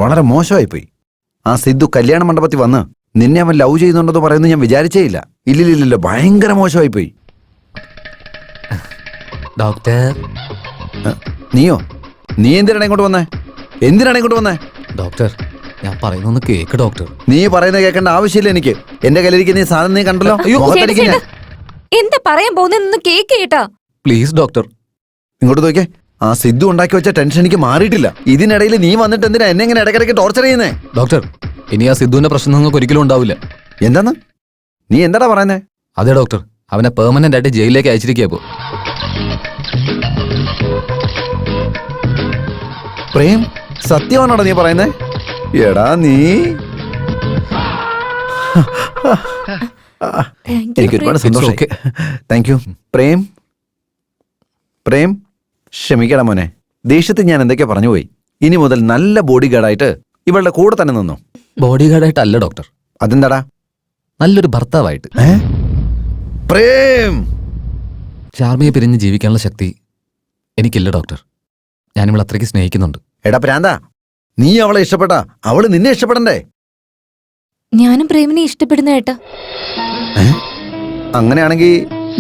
വളരെ മോശമായിപ്പോയി. ആ സിദ്ധു കല്യാണ മണ്ഡപത്തിൽ വന്ന് നിന്നെ അവൻ ലവ് ചെയ്യുന്നുണ്ടെന്ന് പറയുന്നത് ഞാൻ വിചാരിച്ചേ ഇല്ല. ഇല്ലില്ല, ഭയങ്കര മോശമായിപ്പോയി. ഡോക്ടർ. നീയോ? നീ എന്തിനാണ് ഇങ്ങോട്ട് വന്നേ? ഡോക്ടർ, ഞാൻ പറയുന്നൊന്ന് കേക്ക് ഡോക്ടർ. നീ പറയുന്നത് കേൾക്കേണ്ട ആവശ്യമില്ല എനിക്ക്. എന്റെ കയ്യിലിരിക്കുന്ന ഈ സാധനം നീ കണ്ടല്ലോ. എന്താ പറയാൻ പോകുന്ന കേക്ക് കേട്ടാ? Please doctor. ഇങ്ങോട്ട് നോക്കിയേ. ആ സിദ്ധു ഉണ്ടാക്കി വെച്ച ടെൻഷൻ എനിക്ക് മാറിയിട്ടില്ല. ഇതിനിടയിൽ നീ വന്നിട്ട് എന്തിനാ എന്നെ ഇങ്ങനെ ഇടയ്ക്കിടയ്ക്ക് ടോർച്ചർ ചെയ്യുന്നേ? ഡോക്ടർ, ഇനി ആ സിദ്ധുവിന്റെ പ്രശ്നം നിങ്ങൾക്ക് ഒരിക്കലും ഉണ്ടാവില്ല. എന്താന്ന്? നീ എന്താടാ പറയുന്നേ? അതെ ഡോക്ടർ, അവനെ പെർമനന്റ് ആയിട്ട് ജയിലിലേക്ക് അയച്ചിരിക്കുക. പ്രേം, സത്യമാണോടാ നീ പറയുന്നേ? എടാ നീ എനിക്ക് ഒരുപാട് സന്തോഷം. Thank you Prem. ക്ഷമിക്കടാ മോനെ, ദേഷ്യത്തിൽ ഞാൻ എന്തൊക്കെയാ പറഞ്ഞു പോയി. ഇനി മുതൽ നല്ല ബോഡി ഗാർഡായിട്ട് ഇവളുടെ കൂടെ തന്നെ നിന്നു. ബോഡി ഗാർഡായിട്ടല്ല ഡോക്ടർ. അതെന്താടാ? നല്ലൊരു ഭർത്താവായിട്ട്. പ്രേം, ചാർമിയെ പിരിഞ്ഞ് ജീവിക്കാനുള്ള ശക്തി എനിക്കില്ല ഡോക്ടർ. ഞാനിവളെ അത്രയ്ക്ക് സ്നേഹിക്കുന്നുണ്ട്. എടാ പ്രാന്താ, നീ അവളെ ഇഷ്ടപ്പെട്ടാ അവള് നിന്നെ ഇഷ്ടപ്പെടണ്ടേ? ഞാനും പ്രേമിനെ ഇഷ്ടപ്പെടുന്ന ഏട്ടാ. അങ്ങനെയാണെങ്കിൽ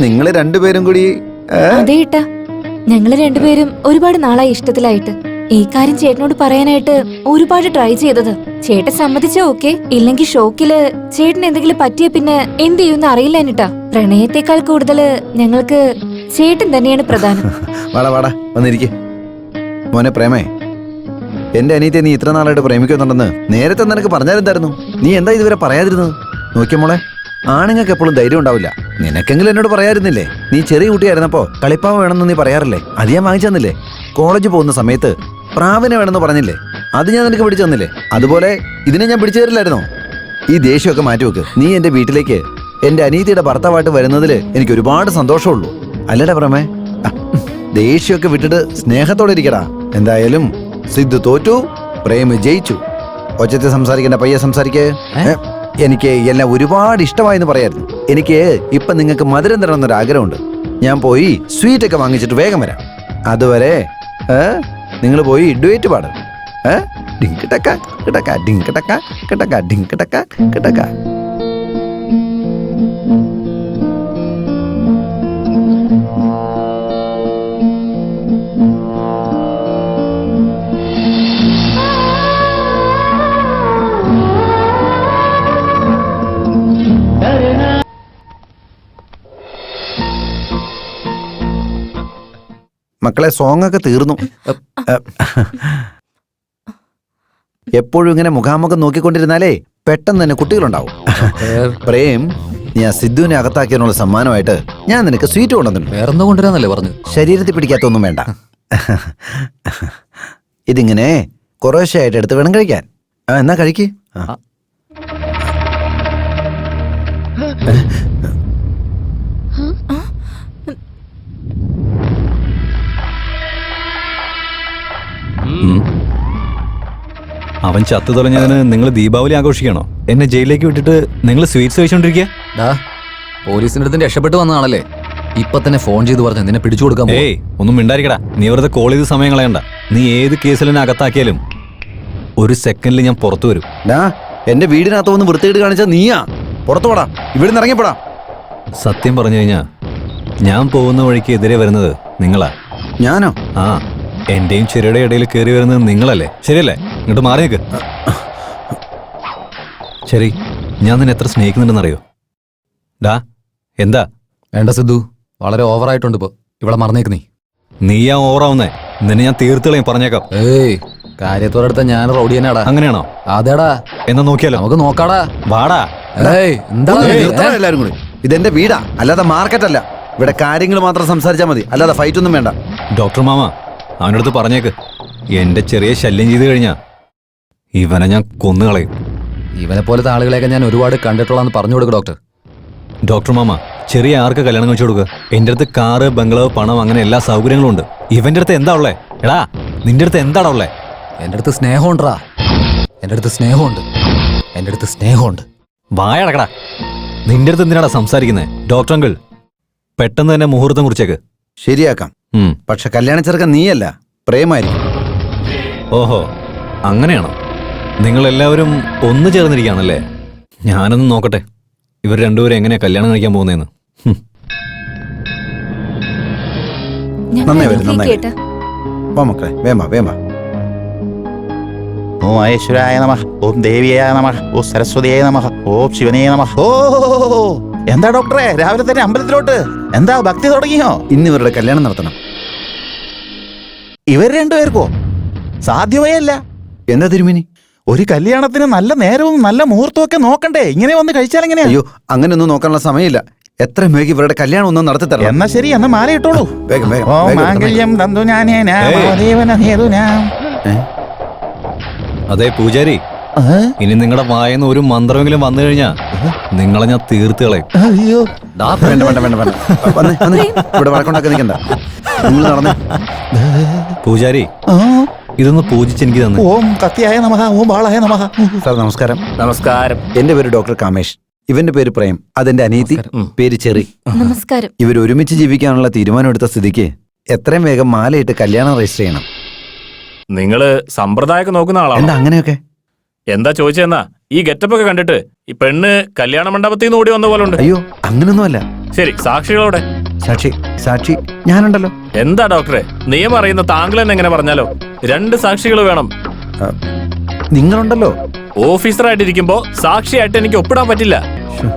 നിങ്ങള് രണ്ടുപേരും കൂടി അതെ ഏട്ടാ, ഞങ്ങള് രണ്ടുപേരും ഒരുപാട് നാളായി ഇഷ്ടത്തിലായിട്ട്. ഈ കാര്യം ചേട്ടനോട് പറയാനായിട്ട് ഒരുപാട് ട്രൈ ചെയ്തത്. ചേട്ടൻ സമ്മതിച്ചാ ഓക്കെ, ഇല്ലെങ്കിൽ ഷോക്കില് ചേട്ടന് എന്തെങ്കിലും പറ്റിയ പിന്നെ എന്ത് ചെയ്യുമെന്ന് അറിയില്ല എന്നിട്ടാ. പ്രണയത്തെക്കാൾ കൂടുതല് ഞങ്ങൾക്ക് ചേട്ടൻ തന്നെയാണ് പ്രധാനം. വാടാ വന്നിരിക്കെ. മോനെ പ്രേമേ, എന്റെ അനിയത്തെ നീ ഇത്ര നാളായിട്ട് പ്രേമിക്കുന്നുണ്ടെന്ന് നേരത്തെ നിനക്ക് പറഞ്ഞാലെന്തായിരുന്നു? നീ എന്താ ഇതുവരെ പറയാതിരുന്നത്? നോക്കിയ മോളെ, ആണുങ്ങൾക്ക് എപ്പോഴും ധൈര്യം ഉണ്ടാവില്ല. നിനക്കെങ്കിലും എന്നോട് പറയാതിരുന്നില്ലേ? നീ ചെറിയ കുട്ടിയായിരുന്നപ്പോ കളിപ്പാവ് വേണമെന്ന് നീ പറയാറില്ലേ? അത് ഞാൻ വാങ്ങിച്ചു തന്നില്ലേ? കോളേജ് പോകുന്ന സമയത്ത് പ്രാവിനെ വേണമെന്ന് പറഞ്ഞില്ലേ? അത് ഞാൻ നിനക്ക് പിടിച്ചു തന്നില്ലേ? അതുപോലെ ഇതിനെ ഞാൻ പിടിച്ചു തരില്ലായിരുന്നോ? ഈ ദേഷ്യമൊക്കെ മാറ്റിവെക്ക്. നീ എന്റെ വീട്ടിലേക്ക് എന്റെ അനിയത്തിയുടെ ഭർത്താവായിട്ട് വരുന്നതിൽ എനിക്ക് ഒരുപാട് സന്തോഷമുള്ളൂ. അല്ലടാ പ്രമേ, ദേഷ്യമൊക്കെ വിട്ടിട്ട് സ്നേഹത്തോടെ ഇരിക്കടാ. എന്തായാലും സിദ്ധു തോറ്റു, പ്രേമ് ജയിച്ചു. ഒച്ചത്തിൽ സംസാരിക്കണ്ട, പയ്യെ സംസാരിക്കേ. എനിക്ക് എല്ലാം ഒരുപാട് ഇഷ്ടമായെന്ന് പറയായിരുന്നു. എനിക്ക് ഇപ്പൊ നിങ്ങൾക്ക് മധുരം തരണമെന്നൊരു ആഗ്രഹമുണ്ട്. ഞാൻ പോയി സ്വീറ്റ് ഒക്കെ വാങ്ങിച്ചിട്ട് വേഗം വരാം. അതുവരെ നിങ്ങൾ പോയി ഡുവേറ്റ് പാട്. ഡിങ്ക് ടക്ക കിടക്ക ഡിങ്ക് ടക്ക കിടക്ക ഡിങ്ക് ടക്ക കിടക്ക. മക്കളെ, സോങ് ഒക്കെ തീർന്നു. എപ്പോഴും ഇങ്ങനെ മുഖാമുഖം നോക്കിക്കൊണ്ടിരുന്നാലേ പെട്ടെന്ന് തന്നെ കുട്ടികളുണ്ടാവും. പ്രേം, ഞാൻ സിദ്ധുവിനെ അകത്താക്കിയതിനുള്ള സമ്മാനമായിട്ട് ഞാൻ നിനക്ക് സ്വീറ്റ് കൊണ്ടുവന്നിട്ടുണ്ട്. വേറെന്തോ കൊണ്ടുവരാന്നല്ലേ പറഞ്ഞു? ശരീരത്തിൽ പിടിക്കാത്തൊന്നും വേണ്ട. ഇതിങ്ങനെ കുറേശ്ശെയായിട്ട് എടുത്ത് വേണം കഴിക്കാൻ. എന്നാ കഴിക്ക്. അവൻ ചത്തു തുടങ്ങിയതിന് നിങ്ങൾ ദീപാവലി ആഘോഷിക്കണോ? എന്നെ ജയിലിലേക്ക് വിട്ടിട്ട് നിങ്ങൾ സ്വീറ്റ്സ് കഴിച്ചോണ്ടിരിക്കുക? പോലീസിന്റെ അടുത്ത് രക്ഷപ്പെട്ടു വന്നതാണല്ലേ? ഇപ്പൊ തന്നെ ഫോൺ ചെയ്ത് പറഞ്ഞു നിന്നെ പിടിച്ചു കൊടുക്കാൻ. ഏയ്, ഒന്നും മിണ്ടായിരിക്കടാ. നീ വെറുതെ കോൾ ചെയ്ത് സമയം കളയണ്ട. നീ ഏത് കേസിൽ എന്നെ അകത്താക്കിയാലും ഒരു സെക്കൻഡിൽ ഞാൻ പുറത്തു വരും. എന്റെ വീടിനകത്ത് വന്ന് വൃത്തികേട് കാണിച്ചാ നീയാ. പുറത്തു പോടാ, ഇവിടുന്ന് ഇറങ്ങിപ്പോടാ. സത്യം പറഞ്ഞു കഴിഞ്ഞാ ഞാൻ പോകുന്ന വഴിക്ക് എതിരെ വരുന്നത് നിങ്ങളാ. ഞാനോ? ആ, എന്റെയും ചെറിയുടെ ഇടയിൽ കയറി വരുന്നത് നിങ്ങളല്ലേ? ശരിയല്ലേ? ഇങ്ങോട്ട് മാറി നിൽക്ക്. ശരി, ഞാൻ നിന്നെ എത്ര സ്നേഹിക്കുന്നുണ്ടെന്നറിയോ? എന്താ? വേണ്ട സിദ്ധു, വളരെ ഓവറായിട്ടുണ്ട് ഇപ്പൊ. ഇവിടെ മറന്നേക്ക്. നീയാ ഓവറാവുന്നേ. നിന്നെ ഞാൻ തീർത്തുകളയും, പറഞ്ഞേക്കാം. ഏയ്, കാര്യത്തോടടുത്ത ഞാൻ റൗഡി തന്നെയാടാ. അങ്ങനെയാണോ? അതേടാ. എന്നാ നോക്കിയാലോ? നമുക്ക് നോക്കാടാ. വാടാ. എല്ലാരും കൂടി. ഇതെന്റെ വീടാ, അല്ലാതെ മാർക്കറ്റല്ല. ഇവിടെ കാര്യങ്ങൾ മാത്രം സംസാരിച്ചാൽ മതി, അല്ലാതെ ഫൈറ്റ് ഒന്നും വേണ്ട. ഡോക്ടർ മാമ, അവനടുത്ത് പറഞ്ഞേക്ക്, എന്റെ ചെറിയ ശല്യം ചെയ്ത് കഴിഞ്ഞാ ഇവനെ ഞാൻ കൊന്നുകളയും. ഇവനെ പോലത്തെ ആളുകളെയൊക്കെ ഞാൻ ഒരുപാട് കണ്ടിട്ടുള്ളതെന്ന് പറഞ്ഞു കൊടുക്കും ഡോക്ടർ. ഡോക്ടർ മാമ, ചെറിയ ആർക്ക് കല്യാണം കഴിച്ചു കൊടുക്കുക? എന്റെ അടുത്ത് കാറ്, ബംഗ്ലാവ്, പണം, അങ്ങനെ എല്ലാ സൗകര്യങ്ങളും ഉണ്ട്. ഇവന്റെ അടുത്ത് എന്താ ഉള്ളേ? എടാ, നിന്റെ അടുത്ത് എന്താടാ ഉള്ളേ? എന്റെ അടുത്ത് സ്നേഹമുണ്ടാ. എന്റെ അടുത്ത് സ്നേഹമുണ്ട്. എന്റെ അടുത്ത് സ്നേഹമുണ്ട്. വായടക്കടാ. നിന്റെ അടുത്ത് എന്തിനാടാ സംസാരിക്കുന്നേ? ഡോക്ടർ അങ്കിൾ, പെട്ടെന്ന് തന്നെ മുഹൂർത്തം കുറിച്ചേക്ക്. ശരിയാക്കാം. പക്ഷെ കല്യാണ ചെറുക്കൻ നീയല്ല, പ്രേമായിരിക്കും. ഓഹോ, അങ്ങനെയാണോ? നിങ്ങൾ എല്ലാവരും ഒന്നു ചേർന്നിരിക്കുകയാണല്ലേ? ഞാനൊന്ന് നോക്കട്ടെ ഇവർ രണ്ടുപേരും എങ്ങനെയാ കല്യാണം കഴിക്കാൻ പോകുന്നതെന്ന്. നന്നായി വരും, ഞങ്ങൾ നന്നായി കേട്ടാ വാ മക്കളെ, വേമ്പ വേമ്പ. ഓം മഹേശ്വരായ നമഃ, ഓം ദേവിയായ നമഃ, ഓം സരസ്വതിയായ നമഃ, ഓം ശിവനേ നമഃ. ഓ എന്താ ഡോക്ടറെ രാവിലെ തന്നെ അമ്പലത്തിലോട്ട്? എന്താ ഭക്തി തുടങ്ങിയോ? ഇന്ന് ഇവരുടെ കല്യാണം നടത്തണം. ഇവർ രണ്ടുപേർക്കോ? സാധ്യമേ അല്ല. എന്താ തിരുമേനി? ഒരു കല്യാണത്തിന് നല്ല നേരവും നല്ല മുഹൂർത്തവും ഒക്കെ നോക്കണ്ടേ? ഇങ്ങനെ വന്ന് കഴിച്ചാൽ എങ്ങനെയാ? അയ്യോ, അങ്ങനെയൊന്നും നോക്കാനുള്ള സമയമില്ല. എത്ര വേഗം ഇവരുടെ കല്യാണം ഒന്നും നടത്തി തരണം. എന്നാ ശരി, എന്നാ മാല ഇട്ടോളൂ. വേഗം വേഗം ഓം വേഗം മാംഗല്യം തന്തു ഞാനേന മഹാദേവന ഹേതുനാം. ഏ? അതെ പൂജാരി, ഇനി നിങ്ങളുടെ വായന്ന് ഒരു മന്ത്രമെങ്കിലും വന്നു കഴിഞ്ഞാ നിങ്ങളെ ഞാൻ തീർത്ത് കളയും. അയ്യോ വേണ്ട വേണ്ട വേണ്ട വേണ്ട. വന്നേ വന്നേ, ഇവിടെ വഴക്കുണ്ടാക്കി നിൽക്കണ്ട. നിങ്ങൾ നടന്നേ. പൂജാരി, ആ, ഇതൊന്ന് പൂജിച്ച് എനിക്ക് തന്നെ. ഓം കത്തിയായ നമഃ, ഓം ബാളായ നമഃ. സാർ നമസ്കാരം. നമസ്കാരം. എന്റെ പേര് ഡോക്ടർ കാമേഷ്. ഇവന്റെ പേര് പ്രേം. അതെന്റെ അനിയത്തി, പേര് ചെറി. നമസ്കാരം. ഇവർ ഒരുമിച്ച് ജീവിക്കാനുള്ള തീരുമാനമെടുത്ത സ്ഥിതിക്ക് എത്രയും വേഗം മാലയിട്ട് കല്യാണം രജിസ്റ്റർ ചെയ്യണം. നിങ്ങള് സമ്പ്രദായമൊക്കെ നോക്കുന്ന ആളാണോ? എന്താ അങ്ങനെയൊക്കെ? എന്താ ചോദിച്ചെന്നാ? ഈ ഗെറ്റപ്പ് ഒക്കെ കണ്ടിട്ട് ഈ പെണ്ണ് കല്യാണ മണ്ഡപത്തിൽ നിന്ന് ഓടി വന്ന പോലെ ഉണ്ട്. അയ്യോ, അങ്ങനൊന്നുമല്ല. ശരി, സാക്ഷികളോടെ. സാക്ഷി സാക്ഷി ഞാനുണ്ടല്ലോ. എന്താ ഡോക്ടറെ, നിയമം അറിയുന്ന താങ്കൾ തന്നെ എങ്ങനെ പറഞ്ഞാലോ? 2 സാക്ഷികൾ വേണം. ആ, നിങ്ങളുണ്ടല്ലോ. ഓഫീസറായിട്ടിരിക്കുമ്പോ സാക്ഷിയായിട്ട് എനിക്ക് ഒപ്പിടാൻ പറ്റില്ല. ശ്ശോ,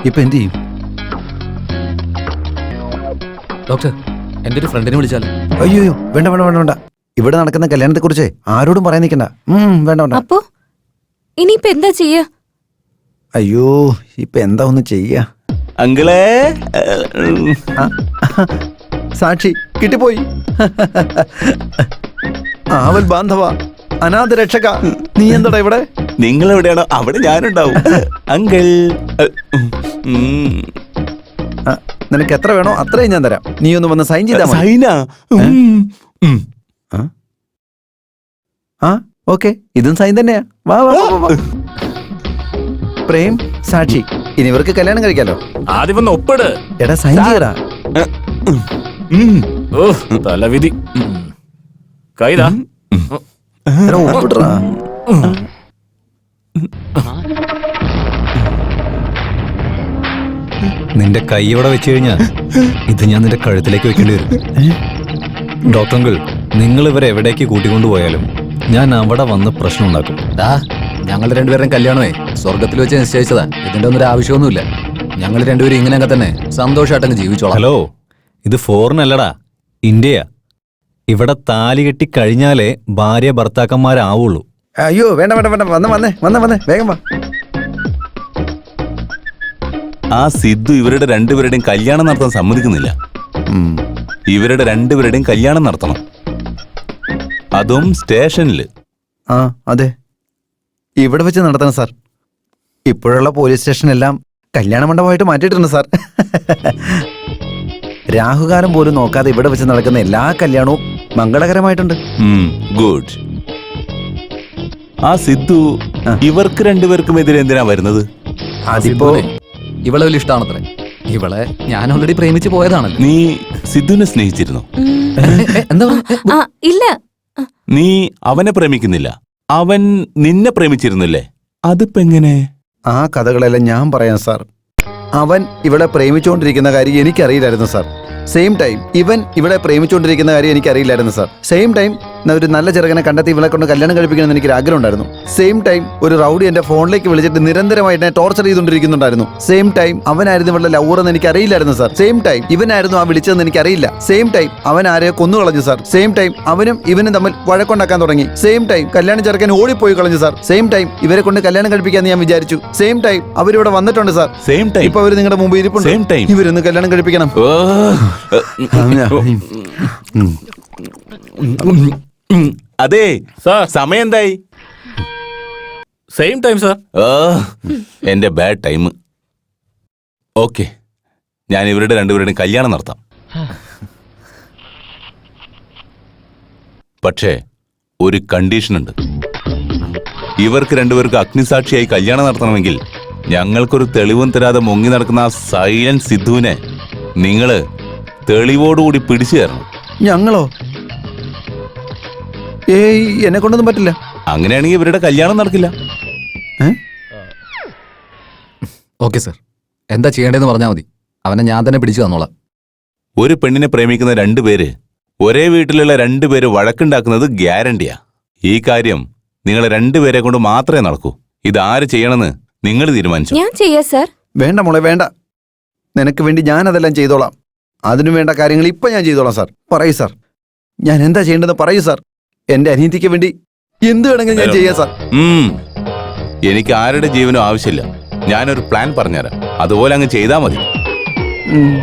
ഇപ്പൊ എന്ത് ചെയ്യും? ഡോക്ടർ, എൻ്റെ ഒരു ഫ്രണ്ടിനെ വിളിച്ചാലോ? അയ്യോ വേണ്ട വേണ്ട വേണ്ട വേണ്ട. ഇവിടെ നടക്കുന്ന കല്യാണത്തെ കുറിച്ച് ആരോടും പറയാൻ നിൽക്കണ്ട. വേണ്ട വേണ്ട. അപ്പോ ഇനിയിപ്പോ എന്താ ചെയ്യാ? അയ്യോ, ഇപ്പൊ എന്താ ഒന്ന് ചെയ്യാ? അങ്കിളേ, ആ, സാക്ഷി കിട്ടിപ്പോയി. ആവൽ ബാന്ധവ, അനാഥ രക്ഷക, നീ എന്താടാ ഇവിടെ? നിങ്ങൾ എവിടെയാണോ അവിടെ ഞാനുണ്ടാവും. അങ്കിൾ, ആ, നിനക്ക് എത്ര വേണോ അത്രയും ഞാൻ തരാം. നീ ഒന്ന് വന്ന് സൈൻ ചെയ്താ മതി. സൈന. ആ ഓക്കെ, ഇതും സൈൻ തന്നെയാ. വാ വാ വാ, വാ. പ്രേം, സാക്ഷി, ഇനി ഇവർക്ക് കല്യാണം കഴിക്കാലോ. ആദ്യം ഒന്ന് ഒപ്പിട്. എടാ സൈൻ ചെയ്യടാ. ഓ തലവിധി. കൈതാ. എടാ, ഒപ്പിട്രാ. നിന്റെ കൈ ഇവിടെ വെച്ച് കഴിഞ്ഞാ ഇത് ഞാൻ നിന്റെ കഴുത്തിലേക്ക് വെക്കേണ്ടി വരും. ഡോക്ടർ അങ്കിൾ, നിങ്ങൾ ഇവരെ എവിടേക്ക് കൂട്ടിക്കൊണ്ടുപോയാലും ഞാൻ അവിടെ വന്ന് പ്രശ്നം ഉണ്ടാക്കും. ഞങ്ങൾ രണ്ടുപേരും കല്യാണമേ സ്വർഗത്തിൽ വെച്ച് നിശ്ചയിച്ചതാ. ഇതിന്റെ ഒന്നും ഒരു ആവശ്യമൊന്നുമില്ല. ഞങ്ങൾ രണ്ടുപേരും ഇങ്ങനെയൊക്കെ തന്നെ സന്തോഷമായിട്ടങ്ങ് ജീവിച്ചോളാം. ഹലോ, ഇത് ഫോറിൻ അല്ലടാ, ഇന്ത്യയാ. ഇവിടെ താലി കെട്ടി കഴിഞ്ഞാലേ ഭാര്യ ഭർത്താക്കന്മാരാവുള്ളൂ. അയ്യോ വേണ്ട വേണ്ട വേണ്ട. വന്നേ വേഗം വാ. ആ സിദ്ധു ഇവരുടെ രണ്ടുപേരുടെയും കല്യാണം നടത്താൻ സമ്മതിക്കുന്നില്ല. ഇവരുടെ രണ്ടുപേരുടെയും കല്യാണം നടത്തണം, അതും സ്റ്റേഷനില്. ആ അതെ, ഇവിടെ വെച്ച് നടത്തണം സാർ. ഇപ്പോഴുള്ള പോലീസ് സ്റ്റേഷനെല്ലാം കല്യാണ മണ്ഡപമായിട്ട് മാറ്റിയിട്ടുണ്ട് സാർ. രാഹുകാലം പോലും നോക്കാതെ ഇവിടെ വെച്ച് നടക്കുന്ന എല്ലാ കല്യാണവും മംഗളകരമായിട്ടുണ്ട്. ഗുഡ്. ആ സിദ്ധു ഇവർക്ക് രണ്ടുപേർക്കും എതിരെ എന്തിനാ വരുന്നത്? അതിപ്പോ ഇവളെ വലിയ ഇഷ്ടമാണത്രേ. ഇവളെ ഞാൻ ഓൾറെഡി പ്രേമിച്ച് പോയതാണല്ലോ. നീ സിദ്ധുവിനെ സ്നേഹിച്ചിരുന്നോ? എന്താ ആ ഇല്ല. നീ അവനെ പ്രേമിക്കുന്നില്ല, അവൻ നിന്നെ പ്രേമിച്ചിരുന്നില്ലേ? അതിപ്പോ എങ്ങനെ? ആ കഥകളെല്ലാം ഞാൻ പറയാം സാർ. അവൻ ഇവിടെ പ്രേമിച്ചുകൊണ്ടിരിക്കുന്ന കാര്യം എനിക്കറിയില്ലായിരുന്നു സാർ. സെയിം ടൈം ഇവൻ ഇവിടെ പ്രേമിച്ചുകൊണ്ടിരിക്കുന്ന കാര്യം എനിക്കറിയില്ലായിരുന്നു സാർ. സെയിം ടൈം ഒരു നല്ല ചെറുക്കനെ കണ്ടെത്തി ഇവളെ കൊണ്ട് കല്യാണം കഴിപ്പിക്കണമെന്ന് എനിക്കൊരു ആഗ്രഹം ഉണ്ടായിരുന്നു. സെയിം ടൈം ഒരു റൗഡി എന്റെ ഫോണിലേക്ക് വിളിച്ചിട്ട് നിരന്തരമായിട്ട് എന്നെ ടോർച്ചർ ചെയ്തുകൊണ്ടിരിക്കുന്നുണ്ടായിരുന്നു. സെയിം ടൈം അവനായിരുന്നു ഇവളുടെ ലവർ എന്ന് എനിക്ക് അറിയില്ലായിരുന്നു സാർ. സെയിം ടൈം ഇവനായിരുന്നു ആ വിളിച്ചതെന്ന് എനിക്കറിയില്ല. സെയിം ടൈം അവൻ ആരെയോ കൊന്നു കളഞ്ഞു സാർ. സെയിം ടൈം അവനും ഇവനും തമ്മിൽ വഴക്കുണ്ടാക്കാൻ തുടങ്ങി. സെയിം ടൈം കല്യാണം ചെറുക്കൻ ഓടിപ്പോയി കളഞ്ഞു സാർ. സെയിം ടൈം ഇവരെ കൊണ്ട് കല്യാണം കഴിപ്പിക്കാന്ന് ഞാൻ വിചാരിച്ചു. സെയിം ടൈം അവരിവിടെ വന്നിട്ടുണ്ട് സാർ. സെയിം ടൈം ഇപ്പൊ അവര് നിങ്ങളുടെ മുമ്പ് ഇരിപ്പുണ്ട്. Same time. ഇവരൊന്ന് കല്യാണം കഴിപ്പിക്കണം. അതെ സാർ, സമയം എന്തായി? Same time sir. എന്റെ ബാഡ് ടൈം. ഓക്കെ, ഞാൻ ഇവരുടെ രണ്ടുപേരുടെയും കല്യാണം നടത്താം. പക്ഷേ ഒരു കണ്ടീഷൻ ഉണ്ട്. ഇവർക്ക് രണ്ടുപേർക്ക് അഗ്നിസാക്ഷിയായി കല്യാണം നടത്തണമെങ്കിൽ ഞങ്ങൾക്കൊരു തെളിവും തരാതെ മുങ്ങി നടക്കുന്ന ആ സൈലന്റ് സിദ്ധുവിനെ നിങ്ങള് തെളിവോടുകൂടി പിടിച്ചു തരണം. ഞങ്ങളോ? ഏയ്, എന്നെ കൊണ്ടൊന്നും പറ്റില്ല. അങ്ങനെയാണെങ്കിൽ ഇവരുടെ കല്യാണം നടക്കില്ല. ഓക്കെ സർ, എന്താ ചെയ്യേണ്ടതെന്ന് പറഞ്ഞാൽ മതി. അവനെ ഞാൻ തന്നെ പിടിച്ചു തന്നോളാം. ഒരു പെണ്ണിനെ പ്രേമിക്കുന്ന രണ്ടുപേര് ഒരേ വീട്ടിലുള്ള രണ്ടുപേര് വഴക്കുണ്ടാക്കുന്നത് ഗ്യാരണ്ടിയാ. ഈ കാര്യം നിങ്ങളെ രണ്ടുപേരെ കൊണ്ട് മാത്രമേ നടക്കൂ. ഇതാര് ചെയ്യണമെന്ന് നിങ്ങൾ തീരുമാനിച്ചു. ഞാൻ ചെയ്യാ സർ. വേണ്ട മോളെ വേണ്ട, നിനക്ക് വേണ്ടി ഞാൻ അതെല്ലാം ചെയ്തോളാം. അതിനു വേണ്ട കാര്യങ്ങൾ ഇപ്പൊ ഞാൻ ചെയ്തോളാം സാർ. പറയൂ സാർ, ഞാൻ എന്താ ചെയ്യേണ്ടത് പറയൂ സാർ. എന്റെ അനിയത്തിക്ക് വേണ്ടി എന്ത് വേണമെങ്കിലും ഞാൻ ചെയ്യാം സാർ. എനിക്ക് ആരുടെ ജീവനും ആവശ്യമില്ല. ഞാനൊരു പ്ലാൻ പറഞ്ഞുതരാം, അതുപോലെ അങ്ങ് ചെയ്താൽ മതി. ഉം.